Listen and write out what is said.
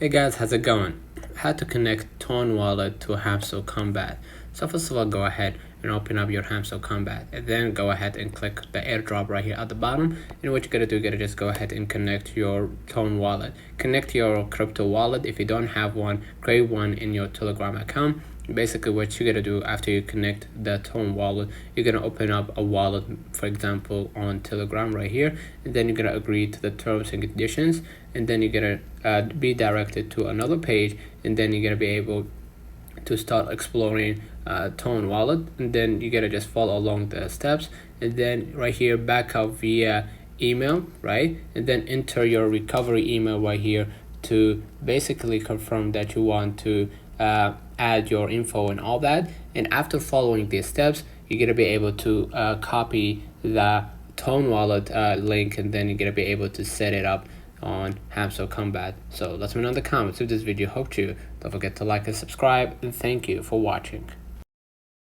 Hey guys, how's it going? How to connect Tone Wallet to Hamster Kombat. So first of all, go ahead and open up your Hamster Kombat, and then go ahead and click the airdrop right here at the bottom. And what you're gonna do, just go ahead and connect your Tone Wallet. Connect your crypto wallet. If you don't have one, create one in your Telegram account. Basically, what you're gonna do after you connect the Tone wallet, you're gonna open up a wallet, for example, on Telegram right here, and then you're gonna agree to the terms and conditions, and then you're gonna be directed to another page, and then you're gonna be able to start exploring Tone wallet, and then you gotta just follow along the steps, and then right here back up via email, right, and then enter your recovery email right here to basically confirm that you want to add your info and all that. And after following these steps, you're gonna be able to copy the Tone wallet link, and then you're gonna be able to set it up on Hamster Kombat. So let me know in the comments if this video helped you. Don't forget to like and subscribe, and thank you for watching.